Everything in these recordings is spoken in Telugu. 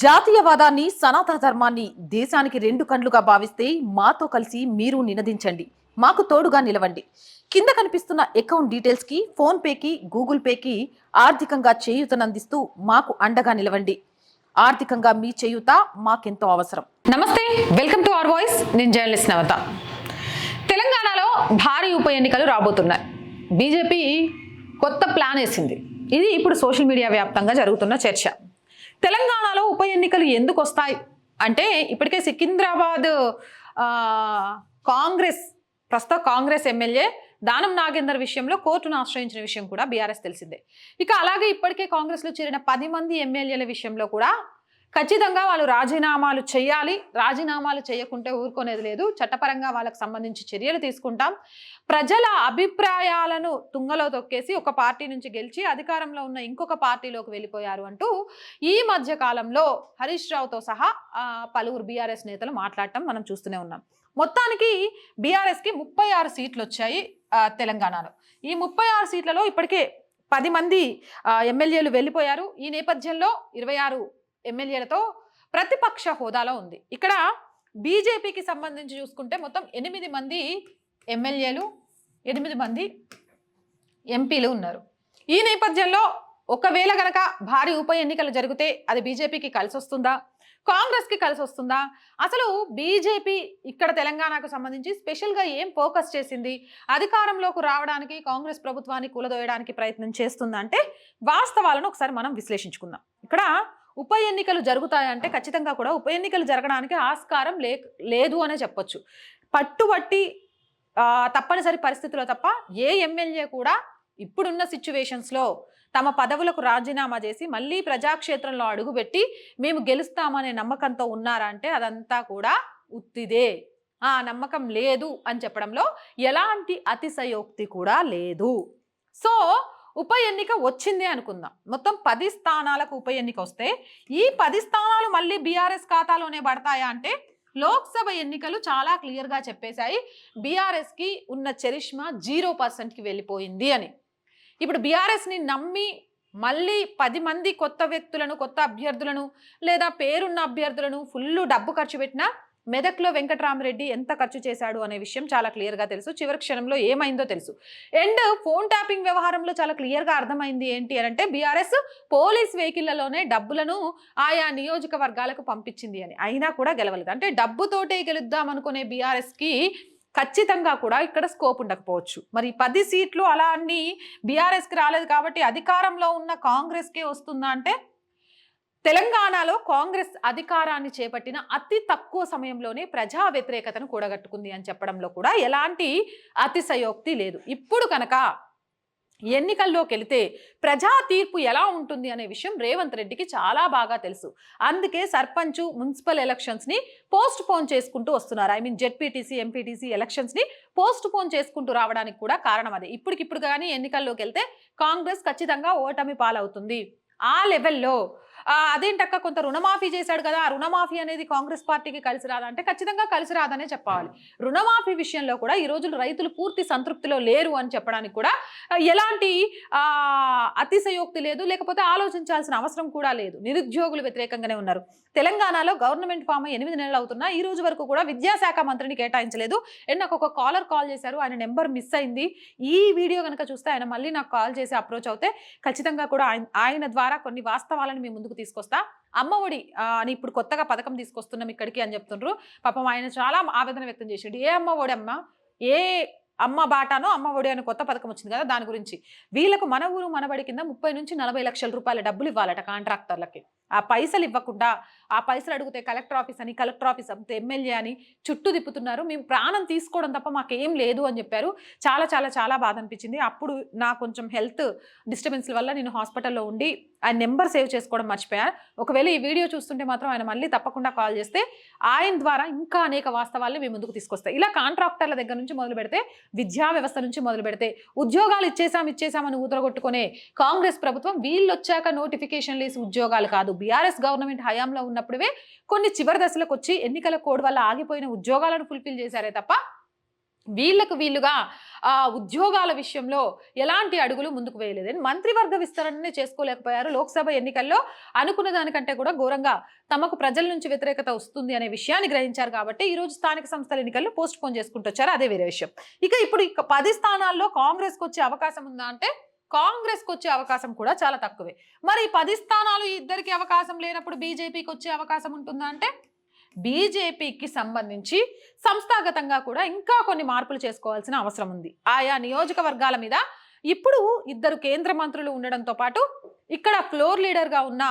జాతీయవాదాన్ని సనాతన ధర్మాన్ని దేశానికి రెండు కండ్లుగా భావిస్తే మాతో కలిసి మీరు నినదించండి, మాకు తోడుగా నిలవండి. కింద కనిపిస్తున్న అకౌంట్ డీటెయిల్స్ కి, ఫోన్ పేకి, గూగుల్ పేకి ఆర్థికంగా చేయూతనందిస్తూ మాకు అండగా నిలవండి. ఆర్థికంగా మీ చేయూత మాకెంతో అవసరం. నమస్తే, వెల్కమ్ టు అవర్ వాయిస్. నేను జర్నలిస్ట్ నవత. తెలంగాణలో భారీ ఉప ఎన్నికలు రాబోతున్నాయి. బీజేపీ కొత్త ప్లాన్ వేసింది. ఇది ఇప్పుడు సోషల్ మీడియా వ్యాప్తంగా జరుగుతున్న చర్చ. తెలంగాణలో ఉప ఎన్నికలు ఎందుకు వస్తాయి అంటే, ఇప్పటికే సికింద్రాబాద్ ప్రస్తుత కాంగ్రెస్ ఎమ్మెల్యే దానం నాగేందర్ విషయంలో కోర్టును ఆశ్రయించిన విషయం కూడా బీఆర్ఎస్ తెలిసిందే. ఇక అలాగే ఇప్పటికే కాంగ్రెస్లో చేరిన 10 మంది ఎమ్మెల్యేల విషయంలో కూడా ఖచ్చితంగా వాళ్ళు రాజీనామాలు చేయాలి. రాజీనామాలు చేయకుంటే ఊరుకునేది లేదు. చట్టపరంగా వాళ్ళకు సంబంధించి చర్యలు తీసుకుంటాం. ప్రజల అభిప్రాయాలను తుంగలో తొక్కేసి ఒక పార్టీ నుంచి గెలిచి అధికారంలో ఉన్న ఇంకొక పార్టీలోకి వెళ్ళిపోయారు అంటూ ఈ మధ్య కాలంలో హరీష్ రావుతో సహా పలువురు బీఆర్ఎస్ నేతలు మాట్లాడటం మనం చూస్తూనే ఉన్నాం. మొత్తానికి బీఆర్ఎస్కి 36 సీట్లు వచ్చాయి తెలంగాణలో. ఈ 36 సీట్లలో ఇప్పటికే 10 మంది ఎమ్మెల్యేలు వెళ్ళిపోయారు. ఈ నేపథ్యంలో 26 ఎమ్మెల్యేలతో ప్రతిపక్ష హోదాలో ఉంది. ఇక్కడ బీజేపీకి సంబంధించి చూసుకుంటే మొత్తం 8 మంది ఎమ్మెల్యేలు, 8 మంది ఎంపీలు ఉన్నారు. ఈ నేపథ్యంలో ఒకవేళ గనక భారీ ఉప ఎన్నికలు జరిగితే అది బీజేపీకి కలిసి వస్తుందా, కాంగ్రెస్కి కలిసి వస్తుందా? అసలు బీజేపీ ఇక్కడ తెలంగాణకు సంబంధించి స్పెషల్గా ఏం ఫోకస్ చేసింది? అధికారంలోకి రావడానికి కాంగ్రెస్ ప్రభుత్వాన్ని కూలదోయడానికి ప్రయత్నం చేస్తుందా అంటే వాస్తవాలను ఒకసారి మనం విశ్లేషించుకుందాం. ఇక్కడ ఉప ఎన్నికలు జరుగుతాయంటే ఖచ్చితంగా కూడా ఉప ఎన్నికలు జరగడానికి ఆస్కారం లేదు అనే చెప్పొచ్చు. పట్టుబట్టి తప్పనిసరి పరిస్థితుల్లో తప్ప ఏ ఎమ్మెల్యే కూడా ఇప్పుడున్న సిచ్యువేషన్స్లో తమ పదవులకు రాజీనామా చేసి మళ్ళీ ప్రజాక్షేత్రంలో అడుగుపెట్టి మేము గెలుస్తామనే నమ్మకంతో ఉన్నారా అంటే అదంతా కూడా ఉత్తిదే. ఆ నమ్మకం లేదు అని చెప్పడంలో ఎలాంటి అతిశయోక్తి కూడా లేదు. సో ఉప ఎన్నిక వచ్చిందే అనుకుందాం. మొత్తం 10 స్థానాలకు ఉప ఎన్నిక వస్తే ఈ 10 స్థానాలు మళ్ళీ బీఆర్ఎస్ ఖాతాలోనే పడతాయా అంటే లోక్సభ ఎన్నికలు చాలా క్లియర్గా చెప్పేశాయి బీఆర్ఎస్కి ఉన్న చరిష్మా 0%కి వెళ్ళిపోయింది అని. ఇప్పుడు బీఆర్ఎస్ని నమ్మి మళ్ళీ 10 మంది కొత్త వ్యక్తులను, కొత్త అభ్యర్థులను లేదా పేరున్న అభ్యర్థులను ఫుల్ డబ్బు ఖర్చు పెట్టినా మెదక్లో వెంకటరామరెడ్డి ఎంత ఖర్చు చేశాడు అనే విషయం చాలా క్లియర్గా తెలుసు. చివరి క్షణంలో ఏమైందో తెలుసు. అండ్ ఫోన్ ట్యాపింగ్ వ్యవహారంలో చాలా క్లియర్గా అర్థమైంది ఏంటి అని అంటే బీఆర్ఎస్ పోలీస్ వెహికల్లలోనే డబ్బులను ఆయా నియోజకవర్గాలకు పంపించింది అని. అయినా కూడా గెలవలేదు. అంటే డబ్బుతోటే గెలుద్దాం అనుకునే బీఆర్ఎస్కి ఖచ్చితంగా కూడా ఇక్కడ స్కోప్ ఉండకపోవచ్చు. మరి 10 సీట్లు అలా అన్ని బీఆర్ఎస్కి రాలేదు కాబట్టి అధికారంలో ఉన్న కాంగ్రెస్కే వస్తుందా అంటే తెలంగాణలో కాంగ్రెస్ అధికారాన్ని చేపట్టిన అతి తక్కువ సమయంలోనే ప్రజా వ్యతిరేకతను కూడగట్టుకుంది అని చెప్పడంలో కూడా ఎలాంటి అతిశయోక్తి లేదు. ఇప్పుడు కనుక ఎన్నికల్లోకి వెళితే ప్రజా తీర్పు ఎలా ఉంటుంది అనే విషయం రేవంత్ రెడ్డికి చాలా బాగా తెలుసు. అందుకే సర్పంచ్, మున్సిపల్ ఎలక్షన్స్ని పోస్ట్ పోన్ చేసుకుంటూ వస్తున్నారు. జెడ్పీటీసీ, ఎంపీటీసీ ఎలక్షన్స్ని పోస్ట్ పోన్ చేసుకుంటూ రావడానికి కూడా కారణం అదే. ఇప్పటికిప్పుడు కానీ ఎన్నికల్లోకి వెళ్తే కాంగ్రెస్ ఖచ్చితంగా ఓటమి పాలవుతుంది. ఆ లెవెల్లో అదేంటక్క కొంత రుణమాఫీ చేశాడు కదా, రుణమాఫీ అనేది కాంగ్రెస్ పార్టీకి కలిసి రాదంటే ఖచ్చితంగా కలిసి రాదనే చెప్పాలి. రుణమాఫీ విషయంలో కూడా ఈ రోజులు రైతులు పూర్తి సంతృప్తిలో లేరు అని చెప్పడానికి కూడా ఎలాంటి అతిశయోక్తి లేదు, లేకపోతే ఆలోచించాల్సిన అవసరం కూడా లేదు. నిరుద్యోగులు వ్యతిరేకంగానే ఉన్నారు. తెలంగాణలో గవర్నమెంట్ ఫామ్ 8 నెలలు అవుతున్నా ఈ రోజు వరకు కూడా విద్యాశాఖ మంత్రిని కేటాయించలేదు. అండ్ నాకు ఒక కాల్ చేశారు, ఆయన నెంబర్ మిస్ అయింది. ఈ వీడియో కనుక చూస్తే ఆయన మళ్ళీ నాకు కాల్ చేసి అప్రోచ్ అవుతే ఖచ్చితంగా కూడా ఆయన ద్వారా కొన్ని వాస్తవాలను మీ ముందుకు తీసుకొస్తా. అమ్మ ఒడి అని ఇప్పుడు కొత్తగా పథకం తీసుకొస్తున్నాం ఇక్కడికి అని చెప్తుండ్రు. పాపం ఆయన చాలా ఆవేదన వ్యక్తం చేసాడు. ఏ అమ్మ ఒడి అమ్మ, ఏ అమ్మ బాటానో అమ్మ ఒడి అని కొత్త పథకం వచ్చింది కదా, దాని గురించి వీళ్ళకు మన ఊరు మనబడి కింద 30 నుంచి 40 లక్షల రూపాయల డబ్బులు ఇవ్వాలట కాంట్రాక్టర్లకి. ఆ పైసలు ఇవ్వకుండా ఆ పైసలు అడిగితే కలెక్టర్ ఆఫీస్ అంతే ఎమ్మెల్యే అని చుట్టూ తిప్పుతున్నారు. మేము ప్రాణం తీసుకోవడం తప్ప మాకేం లేదు అని చెప్పారు. చాలా చాలా చాలా బాధ అనిపించింది. అప్పుడు నా కొంచెం హెల్త్ డిస్టర్బెన్స్ల వల్ల నేను హాస్పిటల్లో ఉండి ఆయన నెంబర్ సేవ్ చేసుకోవడం మర్చిపోయాను. ఒకవేళ ఈ వీడియో చూస్తుంటే మాత్రం ఆయన మళ్ళీ తప్పకుండా కాల్ చేస్తే ఆయన ద్వారా ఇంకా అనేక వాస్తవాలను మీ ముందుకు తీసుకొస్తాయి. ఇలా కాంట్రాక్టర్ల దగ్గర నుంచి మొదలు పెడితే, విద్యా వ్యవస్థ నుంచి మొదలు పెడితే, ఉద్యోగాలు ఇచ్చేసామని ఊదరగొట్టుకునే కాంగ్రెస్ ప్రభుత్వం వీళ్ళు వచ్చాక నోటిఫికేషన్లు వేసి ఉద్యోగాలు కాదు, బీఆర్ఎస్ గవర్నమెంట్ హయాంలో ఉన్నప్పుడే కొన్ని చివరి దశలకు వచ్చి ఎన్నికల కోడ్ వల్ల ఆగిపోయిన ఉద్యోగాలను ఫుల్ఫిల్ చేశారే తప్ప వీళ్ళుగా ఉద్యోగాల విషయంలో ఎలాంటి అడుగులు ముందుకు వేయలేదని మంత్రివర్గ విస్తరణనే చేసుకోలేకపోయారు. లోక్సభ ఎన్నికల్లో అనుకున్న దానికంటే కూడా ఘోరంగా తమకు ప్రజల నుంచి వ్యతిరేకత వస్తుంది అనే విషయాన్ని గ్రహించారు కాబట్టి ఈ రోజు స్థానిక సంస్థల ఎన్నికల్లో పోస్ట్ పోన్ చేసుకుంటూ వచ్చారు. అదే వేరే విషయం. ఇప్పుడు 10 స్థానాల్లో కాంగ్రెస్కి వచ్చే అవకాశం ఉందా అంటే కాంగ్రెస్కి వచ్చే అవకాశం కూడా చాలా తక్కువే. మరి 10 స్థానాలు ఇద్దరికి అవకాశం లేనప్పుడు బీజేపీకి వచ్చే అవకాశం ఉంటుందా అంటే బీజేపీకి సంబంధించి సంస్థాగతంగా కూడా ఇంకా కొన్ని మార్పులు చేసుకోవాల్సిన అవసరం ఉంది. ఆయా నియోజకవర్గాల మీద ఇప్పుడు 2 కేంద్ర మంత్రులు ఉండడంతో పాటు ఇక్కడ ఫ్లోర్ లీడర్గా ఉన్న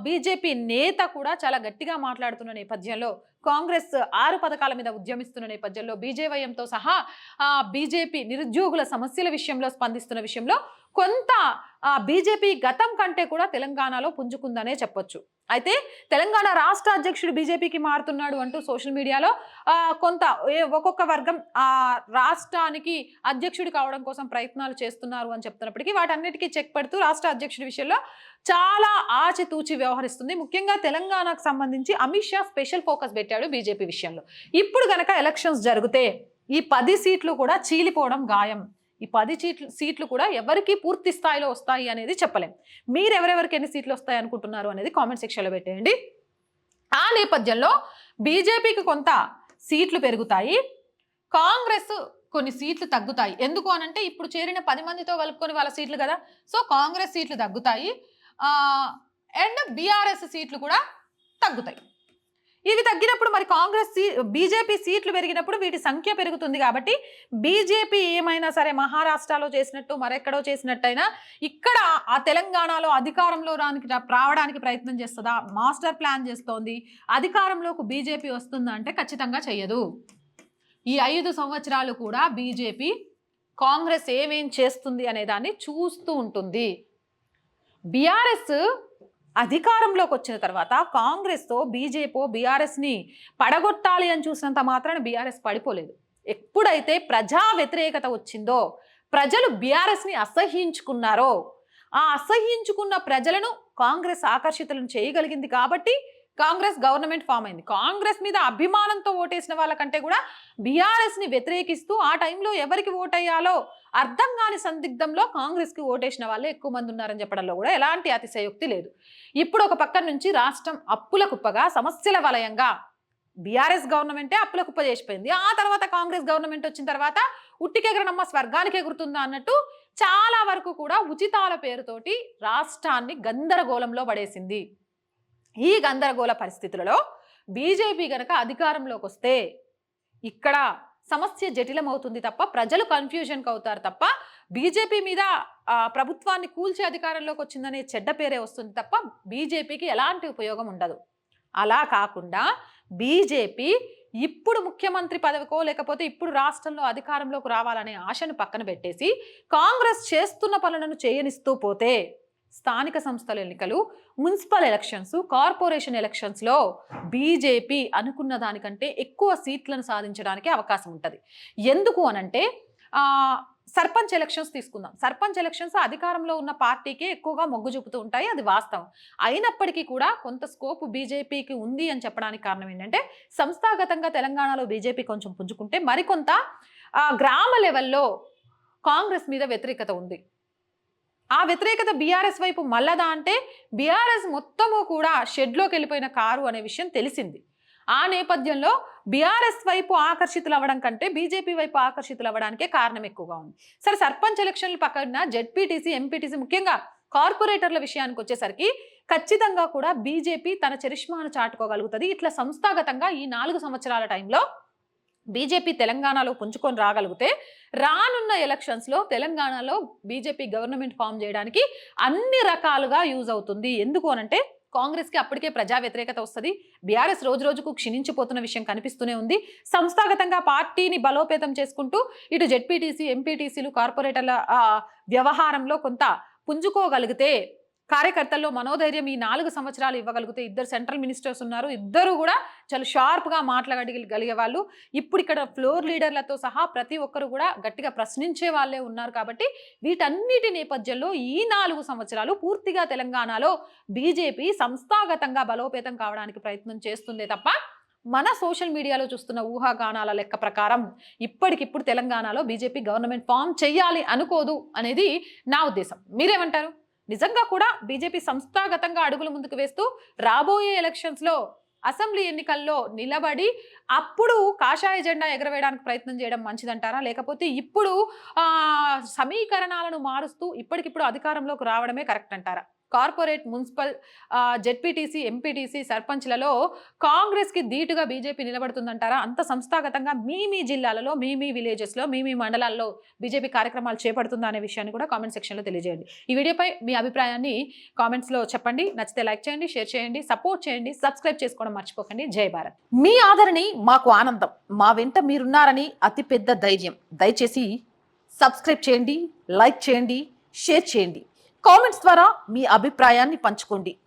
బీజేపీ నేత కూడా చాలా గట్టిగా మాట్లాడుతున్న నేపథ్యంలో కాంగ్రెస్ 6 పథకాల మీద ఉద్యమిస్తున్న నేపథ్యంలో బీజేవైఎంతో సహా బీజేపీ నిరుద్యోగుల సమస్యల విషయంలో స్పందిస్తున్న విషయంలో కొంత బీజేపీ గతం కంటే కూడా తెలంగాణలో పుంజుకుందనే చెప్పొచ్చు. అయితే తెలంగాణ రాష్ట్ర అధ్యక్షుడు బీజేపీకి మారుతున్నాడు అంటూ సోషల్ మీడియాలో కొంత ఒక్కొక్క వర్గం రాష్ట్రానికి అధ్యక్షుడు కావడం కోసం ప్రయత్నాలు చేస్తున్నారు అని చెప్తున్నప్పటికీ వాటన్నిటికీ చెక్ పెడుతూ రాష్ట్ర అధ్యక్షుడి విషయంలో చాలా ఆచితూచి వ్యవహరిస్తుంది. ముఖ్యంగా తెలంగాణకు సంబంధించి అమిత్ షా స్పెషల్ ఫోకస్ పెట్టాడు బీజేపీ విషయంలో. ఇప్పుడు గనక ఎలక్షన్స్ జరిగితే ఈ 10 సీట్లు కూడా చీలిపోవడం ఖాయం. ఈ 10 సీట్లు కూడా ఎవరికి పూర్తి స్థాయిలో వస్తాయి అనేది చెప్పలేం. మీరు ఎవరెవరికి ఎన్ని సీట్లు వస్తాయి అనుకుంటున్నారు అనేది కామెంట్ సెక్షన్లో పెట్టేయండి. ఆ నేపథ్యంలో బీజేపీకి కొంత సీట్లు పెరుగుతాయి, కాంగ్రెస్ కొన్ని సీట్లు తగ్గుతాయి. ఎందుకు అనంటే ఇప్పుడు చేరిన 10 మందితో కలుపుకొని వాళ్ళ సీట్లు కదా, సో కాంగ్రెస్ సీట్లు తగ్గుతాయి అండ్ బీఆర్ఎస్ సీట్లు కూడా తగ్గుతాయి. ఇవి తగ్గినప్పుడు మరి బీజేపీ సీట్లు పెరిగినప్పుడు వీటి సంఖ్య పెరుగుతుంది కాబట్టి బీజేపీ ఏమైనా సరే మహారాష్ట్రలో చేసినట్టు మరెక్కడో చేసినట్టయినా ఇక్కడ ఆ తెలంగాణలో అధికారంలో రావడానికి ప్రయత్నం చేస్తుందా, మాస్టర్ ప్లాన్ చేస్తోంది, అధికారంలోకి బీజేపీ వస్తుందా అంటే ఖచ్చితంగా చెయ్యదు. ఈ 5 సంవత్సరాలు కూడా బీజేపీ కాంగ్రెస్ ఏమేం చేస్తుంది అనే దాన్ని చూస్తూ ఉంటుంది. బీఆర్ఎస్ అధికారంలోకి వచ్చిన తర్వాత కాంగ్రెస్తో బీఆర్ఎస్ని పడగొట్టాలి అని చూసినంత మాత్రాన బీఆర్ఎస్ పడిపోలేదు. ఎప్పుడైతే ప్రజా వ్యతిరేకత వచ్చిందో, ప్రజలు బీఆర్ఎస్ని అసహ్యించుకున్నారో, ఆ అసహ్యించుకున్న ప్రజలను కాంగ్రెస్ ఆకర్షితులను చేయగలిగింది కాబట్టి కాంగ్రెస్ గవర్నమెంట్ ఫామ్ అయింది. కాంగ్రెస్ మీద అభిమానంతో ఓటేసిన వాళ్ళకంటే కూడా బీఆర్ఎస్ని వ్యతిరేకిస్తూ ఆ టైంలో ఎవరికి ఓటేయాలో అర్థం కాని సందిగ్ధంలో కాంగ్రెస్కి ఓటేసిన వాళ్ళే ఎక్కువ మంది ఉన్నారని చెప్పడంలో కూడా ఎలాంటి అతిశయోక్తి లేదు. ఇప్పుడు ఒక పక్క నుంచి రాష్ట్రం అప్పుల కుప్పగా సమస్యల వలయంగా బీఆర్ఎస్ గవర్నమెంటే అప్పుల కుప్ప చేసిపోయింది. ఆ తర్వాత కాంగ్రెస్ గవర్నమెంట్ వచ్చిన తర్వాత ఉట్టికెగరనమ్మ స్వర్గానికి ఎగురుతుందా అన్నట్టు చాలా వరకు కూడా ఉచితాల పేరుతోటి రాష్ట్రాన్ని గందరగోళంలో పడేసింది. ఈ గందరగోళ పరిస్థితులలో బీజేపీ గనక అధికారంలోకి వస్తే ఇక్కడ సమస్య జటిలమవుతుంది తప్ప ప్రజలు కన్ఫ్యూజన్కి అవుతారు తప్ప బీజేపీ మీద ప్రభుత్వాన్ని కూల్చే అధికారంలోకి వచ్చిందనే చెడ్డ పేరే వస్తుంది తప్ప బీజేపీకి ఎలాంటి ఉపయోగం ఉండదు. అలా కాకుండా బీజేపీ ఇప్పుడు ముఖ్యమంత్రి పదవికో లేకపోతే ఇప్పుడు రాష్ట్రంలో అధికారంలోకి రావాలనే ఆశను పక్కన పెట్టేసి కాంగ్రెస్ చేస్తున్న పనులను చేయనిస్తూ పోతే స్థానిక సంస్థల ఎన్నికలు, మున్సిపల్ ఎలక్షన్స్, కార్పొరేషన్ ఎలక్షన్స్లో బీజేపీ అనుకున్న దానికంటే ఎక్కువ సీట్లను సాధించడానికి అవకాశం ఉంటుంది. ఎందుకు అనంటే సర్పంచ్ ఎలక్షన్స్ తీసుకుందాం. సర్పంచ్ ఎలక్షన్స్ అధికారంలో ఉన్న పార్టీకే ఎక్కువగా మొగ్గు చూపుతూ ఉంటాయి, అది వాస్తవం. అయినప్పటికీ కూడా కొంత స్కోప్ బీజేపీకి ఉంది అని చెప్పడానికి కారణం ఏంటంటే సంస్థాగతంగా తెలంగాణలో బీజేపీ కొంచెం పుంజుకుంటే మరికొంత గ్రామ లెవెల్లో కాంగ్రెస్ మీద వ్యతిరేకత ఉంది. ఆ వ్యతిరేకత బీఆర్ఎస్ వైపు మళ్ళదా అంటే బీఆర్ఎస్ మొత్తము కూడా షెడ్లోకి వెళ్ళిపోయిన కారు అనే విషయం తెలిసింది. ఆ నేపథ్యంలో బీఆర్ఎస్ వైపు ఆకర్షితులు అవ్వడం కంటే బీజేపీ వైపు ఆకర్షితులు అవ్వడానికే కారణం ఎక్కువగా ఉంది. సరే, సర్పంచ్ ఎలక్షన్లు పక్కన జెడ్పీటీసీ, ఎంపీటీసీ, ముఖ్యంగా కార్పొరేటర్ల విషయానికి వచ్చేసరికి ఖచ్చితంగా కూడా బీజేపీ తన చరిష్మాను చాటుకోగలుగుతుంది. ఇట్లా సంస్థాగతంగా ఈ 4 సంవత్సరాల టైంలో బీజేపీ తెలంగాణలో పుంజుకొని రాగలిగితే రానున్న ఎలక్షన్స్లో తెలంగాణలో బీజేపీ గవర్నమెంట్ ఫామ్ చేయడానికి అన్ని రకాలుగా యూజ్ అవుతుంది. ఎందుకు అనంటే కాంగ్రెస్కి అప్పటికే ప్రజా వ్యతిరేకత వస్తుంది. బీఆర్ఎస్ రోజు రోజుకు క్షీణించిపోతున్న విషయం కనిపిస్తూనే ఉంది. సంస్థాగతంగా పార్టీని బలోపేతం చేసుకుంటూ ఇటు జెడ్పీటీసీ, ఎంపీటీసీలు, కార్పొరేటర్ల వ్యవహారంలో కొంత పుంజుకోగలిగితే కార్యకర్తల్లో మనోధైర్యం ఈ 4 సంవత్సరాలు ఇవ్వగలిగితే, 2 సెంట్రల్ మినిస్టర్స్ ఉన్నారు, ఇద్దరు కూడా చాలా షార్ప్గా మాట్లాడగలిగే వాళ్ళు, ఇప్పుడు ఇక్కడ ఫ్లోర్ లీడర్లతో సహా ప్రతి ఒక్కరు కూడా గట్టిగా ప్రశ్నించే వాళ్ళే ఉన్నారు. కాబట్టి వీటన్నిటి నేపథ్యంలో ఈ 4 సంవత్సరాలు పూర్తిగా తెలంగాణలో బీజేపీ సంస్థాగతంగా బలోపేతం కావడానికి ప్రయత్నం చేస్తుందే తప్ప మన సోషల్ మీడియాలో చూస్తున్న ఊహాగానాల లెక్క ప్రకారం ఇప్పటికిప్పుడు తెలంగాణలో బీజేపీ గవర్నమెంట్ ఫామ్ చెయ్యాలి అనుకోదు అనేది నా ఉద్దేశం. మీరేమంటారు? నిజంగా కూడా బీజేపీ సంస్థాగతంగా అడుగులు ముందుకు వేస్తూ రాబోయే ఎలక్షన్స్లో అసెంబ్లీ ఎన్నికల్లో నిలబడి అప్పుడు కాషాయ జెండా ఎగరవేయడానికి ప్రయత్నం చేయడం మంచిదంటారా? లేకపోతే ఇప్పుడు సమీకరణాలను మారుస్తూ ఇప్పటికిప్పుడు అధికారంలోకి రావడమే కరెక్ట్ అంటారా? కార్పొరేట్, మున్సిపల్, జెడ్పీటీసీ, ఎంపీటీసీ, సర్పంచ్లలో కాంగ్రెస్కి ధీటుగా బీజేపీ నిలబడుతుందంటారా? అంత సంస్థాగతంగా మీ జిల్లాలలో, మీ విలేజెస్లో, మీ మండలాల్లో బీజేపీ కార్యక్రమాలు చేపడుతుందా అనే విషయాన్ని కూడా కామెంట్ సెక్షన్లో తెలియజేయండి. ఈ వీడియోపై మీ అభిప్రాయాన్ని కామెంట్స్లో చెప్పండి. నచ్చితే లైక్ చేయండి, షేర్ చేయండి, సపోర్ట్ చేయండి, సబ్స్క్రైబ్ చేసుకోవడం మర్చిపోకండి. జై భారత్. మీ ఆదరణి మాకు ఆనందం, మా వెంట మీరున్నారని అతిపెద్ద ధైర్యం. దయచేసి సబ్స్క్రైబ్ చేయండి, లైక్ చేయండి, షేర్ చేయండి, కామెంట్స్ ద్వారా మీ అభిప్రాయాన్ని పంచుకోండి.